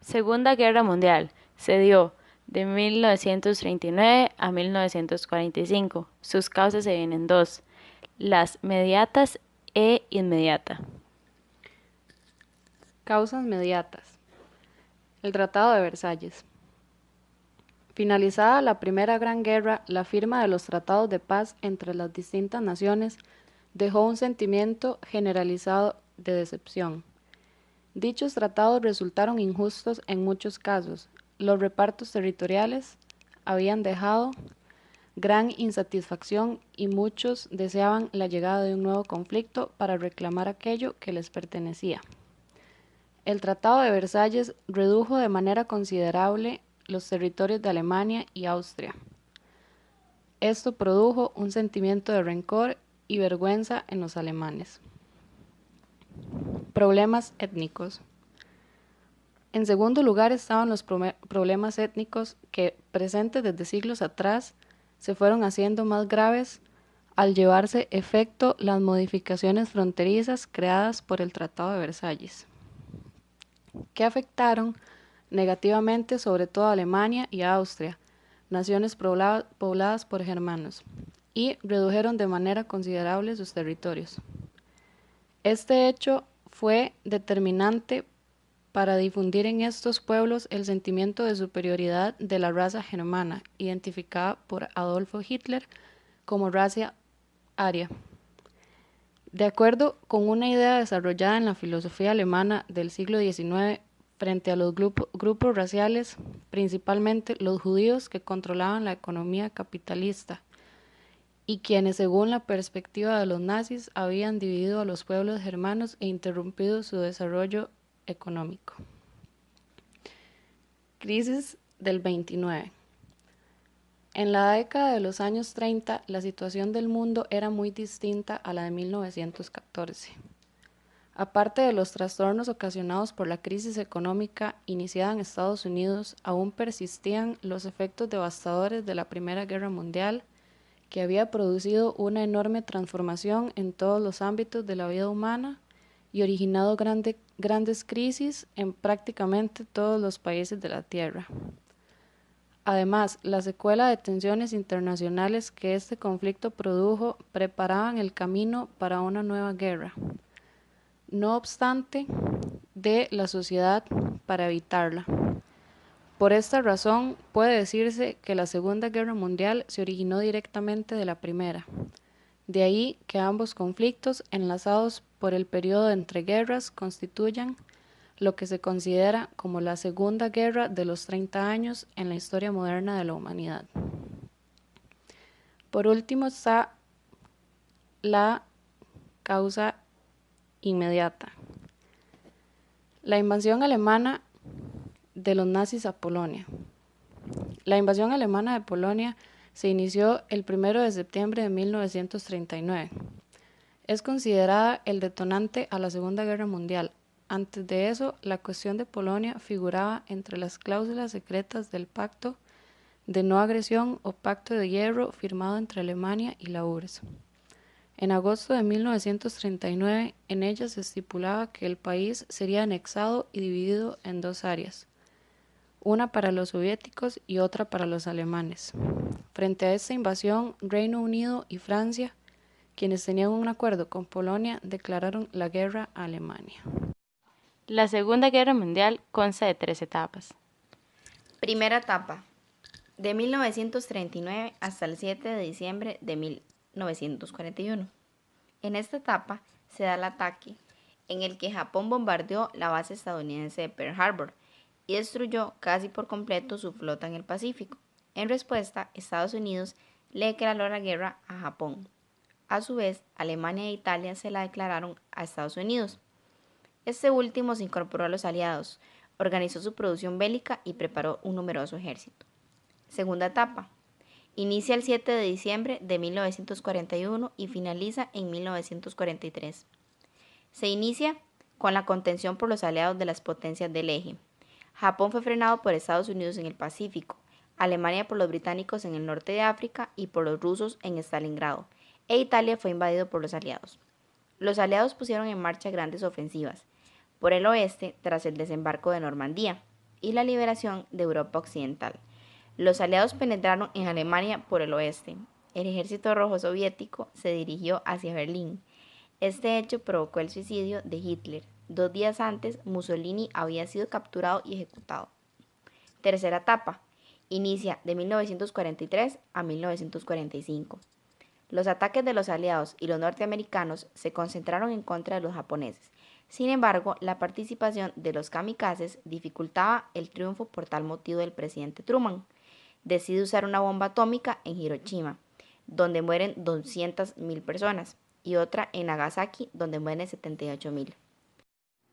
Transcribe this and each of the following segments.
Segunda Guerra Mundial. Se dio de 1939 a 1945. Sus causas se dividen en dos: las mediatas e inmediata. Causas mediatas. El Tratado de Versalles. Finalizada la Primera Gran Guerra, la firma de los tratados de paz entre las distintas naciones dejó un sentimiento generalizado de decepción. Dichos tratados resultaron injustos en muchos casos. Los repartos territoriales habían dejado gran insatisfacción y muchos deseaban la llegada de un nuevo conflicto para reclamar aquello que les pertenecía. El Tratado de Versalles redujo de manera considerable los territorios de Alemania y Austria. Esto produjo un sentimiento de rencor y vergüenza en los alemanes. Problemas étnicos. En segundo lugar estaban los problemas étnicos que, presentes desde siglos atrás, se fueron haciendo más graves al llevarse efecto las modificaciones fronterizas creadas por el Tratado de Versalles, que afectaron negativamente sobre todo a Alemania y a Austria, naciones pobladas por germanos, y redujeron de manera considerable sus territorios. Este hecho fue determinante para difundir en estos pueblos el sentimiento de superioridad de la raza germana, identificada por Adolfo Hitler como raza aria. De acuerdo con una idea desarrollada en la filosofía alemana del siglo XIX, frente a los grupos raciales, principalmente los judíos que controlaban la economía capitalista y quienes, según la perspectiva de los nazis, habían dividido a los pueblos germanos e interrumpido su desarrollo económico. Crisis del 29. En la década de los años 30, la situación del mundo era muy distinta a la de 1914. Aparte de los trastornos ocasionados por la crisis económica iniciada en Estados Unidos, aún persistían los efectos devastadores de la Primera Guerra Mundial, que había producido una enorme transformación en todos los ámbitos de la vida humana y originado grandes crisis en prácticamente todos los países de la Tierra. Además, la secuela de tensiones internacionales que este conflicto produjo preparaban el camino para una nueva guerra. No obstante, de la sociedad para evitarla. Por esta razón, puede decirse que la Segunda Guerra Mundial se originó directamente de la Primera. De ahí que ambos conflictos, enlazados por el periodo de entreguerras, constituyan lo que se considera como la Segunda Guerra de los 30 años en la historia moderna de la humanidad. Por último está la causa inmediata. La invasión alemana de los nazis a Polonia. La invasión alemana de Polonia se inició el 1 de septiembre de 1939. Es considerada el detonante a la Segunda Guerra Mundial. Antes de eso, la cuestión de Polonia figuraba entre las cláusulas secretas del Pacto de No Agresión o Pacto de Hierro firmado entre Alemania y la URSS. En agosto de 1939, en ella se estipulaba que el país sería anexado y dividido en dos áreas, una para los soviéticos y otra para los alemanes. Frente a esta invasión, Reino Unido y Francia, quienes tenían un acuerdo con Polonia, declararon la guerra a Alemania. La Segunda Guerra Mundial consta de tres etapas. Primera etapa, de 1939 hasta el 7 de diciembre de 1941. En esta etapa se da el ataque, en el que Japón bombardeó la base estadounidense de Pearl Harbor y destruyó casi por completo su flota en el Pacífico. En respuesta, Estados Unidos le declaró la guerra a Japón. A su vez, Alemania e Italia se la declararon a Estados Unidos. Este último se incorporó a los aliados, organizó su producción bélica y preparó un numeroso ejército. Segunda etapa. Inicia el 7 de diciembre de 1941 y finaliza en 1943. Se inicia con la contención por los aliados de las potencias del eje. Japón fue frenado por Estados Unidos en el Pacífico, Alemania por los británicos en el norte de África y por los rusos en Stalingrado, e Italia fue invadido por los aliados. Los aliados pusieron en marcha grandes ofensivas por el oeste tras el desembarco de Normandía. y la liberación de Europa Occidental. Los aliados penetraron en Alemania por el oeste. El ejército rojo soviético se dirigió hacia Berlín. Este hecho provocó el suicidio de Hitler. 2 días antes, Mussolini había sido capturado y ejecutado. Tercera etapa. Inicia de 1943 a 1945. Los ataques de los aliados y los norteamericanos se concentraron en contra de los japoneses. Sin embargo, la participación de los kamikazes dificultaba el triunfo. Por tal motivo, el presidente Truman decide usar una bomba atómica en Hiroshima, donde mueren 200.000 personas, y otra en Nagasaki, donde mueren 78.000.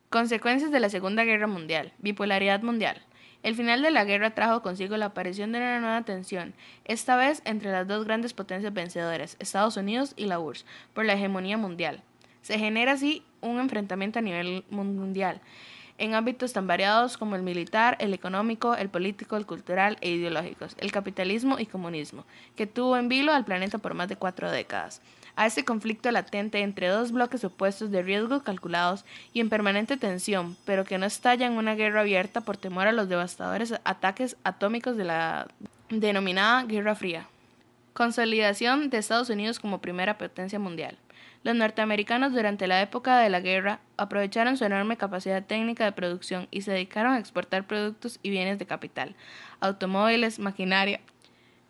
Consecuencias de la Segunda Guerra Mundial. Bipolaridad mundial. El final de la guerra trajo consigo la aparición de una nueva tensión, esta vez entre las dos grandes potencias vencedoras, Estados Unidos y la URSS, por la hegemonía mundial. Se genera así un enfrentamiento a nivel mundial, en ámbitos tan variados como el militar, el económico, el político, el cultural e ideológicos, el capitalismo y comunismo, que tuvo en vilo al planeta por más de 4 décadas. A este conflicto latente entre dos bloques opuestos de riesgos calculados y en permanente tensión, pero que no estalla en una guerra abierta por temor a los devastadores ataques atómicos de la denominada Guerra Fría. Consolidación de Estados Unidos como primera potencia mundial. Los norteamericanos durante la época de la guerra aprovecharon su enorme capacidad técnica de producción y se dedicaron a exportar productos y bienes de capital, automóviles, maquinaria,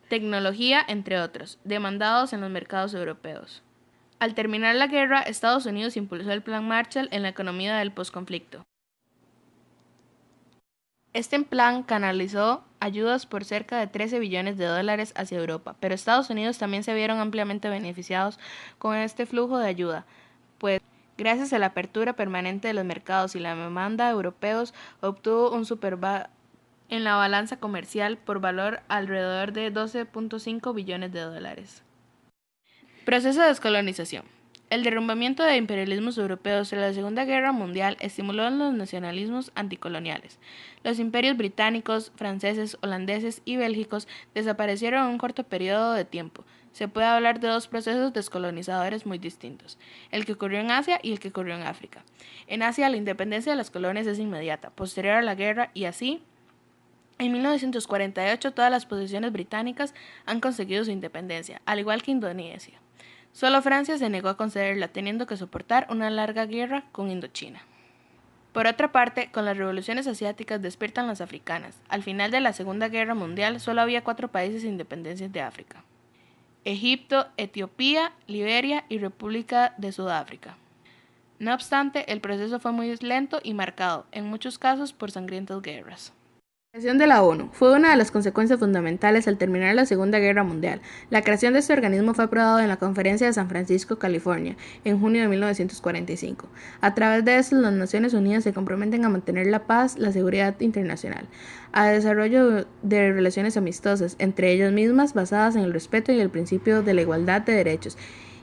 tecnología, entre otros, demandados en los mercados europeos. Al terminar la guerra, Estados Unidos impulsó el Plan Marshall en la economía del posconflicto. Este plan canalizó ayudas por cerca de 13 billones de dólares hacia Europa, pero Estados Unidos también se vieron ampliamente beneficiados con este flujo de ayuda, pues gracias a la apertura permanente de los mercados y la demanda europeos, obtuvo un superávit en la balanza comercial por valor alrededor de 12.5 billones de dólares. Proceso de descolonización. El derrumbamiento de imperialismos europeos tras la Segunda Guerra Mundial estimuló los nacionalismos anticoloniales. Los imperios británicos, franceses, holandeses y bélgicos desaparecieron en un corto periodo de tiempo. Se puede hablar de dos procesos descolonizadores muy distintos, el que ocurrió en Asia y el que ocurrió en África. En Asia, la independencia de las colonias es inmediata, posterior a la guerra, y así, en 1948 todas las posesiones británicas han conseguido su independencia, al igual que Indonesia. Solo Francia se negó a concederla, teniendo que soportar una larga guerra con Indochina. Por otra parte, con las revoluciones asiáticas despiertan las africanas. Al final de la Segunda Guerra Mundial solo había 4 países independientes de África: Egipto, Etiopía, Liberia y República de Sudáfrica. No obstante, el proceso fue muy lento y marcado, en muchos casos por sangrientas guerras. La creación de la ONU fue una de las consecuencias fundamentales al terminar la Segunda Guerra Mundial. La creación de este organismo fue aprobado en la Conferencia de San Francisco, California, en junio de 1945. A través de esto, las Naciones Unidas se comprometen a mantener la paz, la seguridad internacional, a desarrollo de relaciones amistosas entre ellas mismas basadas en el respeto y el principio de la igualdad de derechos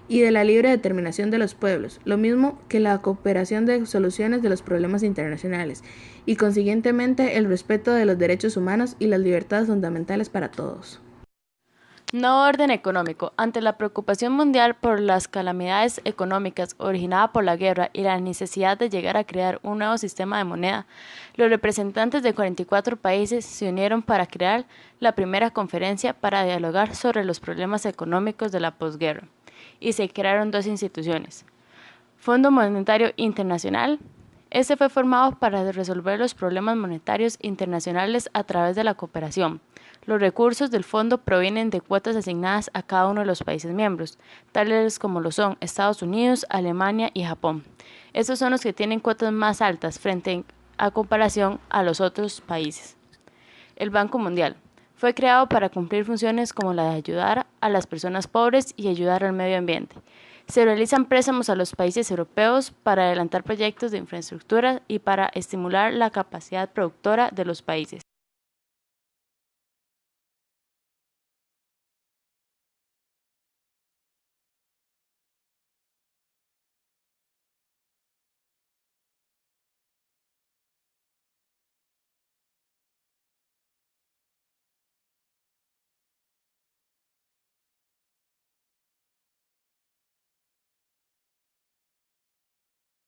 y de la libre determinación de los pueblos, lo mismo que la cooperación de soluciones de los problemas internacionales, y consiguientemente el respeto de los derechos humanos y las libertades fundamentales para todos. Nuevo orden económico. Ante la preocupación mundial por las calamidades económicas originadas por la guerra y la necesidad de llegar a crear un nuevo sistema de moneda, los representantes de 44 países se unieron para crear la primera conferencia para dialogar sobre los problemas económicos de la posguerra, y se crearon 2 instituciones. Fondo Monetario Internacional. Este fue formado para resolver los problemas monetarios internacionales a través de la cooperación. Los recursos del fondo provienen de cuotas asignadas a cada uno de los países miembros, tales como lo son Estados Unidos, Alemania y Japón. Estos son los que tienen cuotas más altas frente a comparación a los otros países. El Banco Mundial fue creado para cumplir funciones como la de ayudar a las personas pobres y ayudar al medio ambiente. Se realizan préstamos a los países europeos para adelantar proyectos de infraestructura y para estimular la capacidad productora de los países.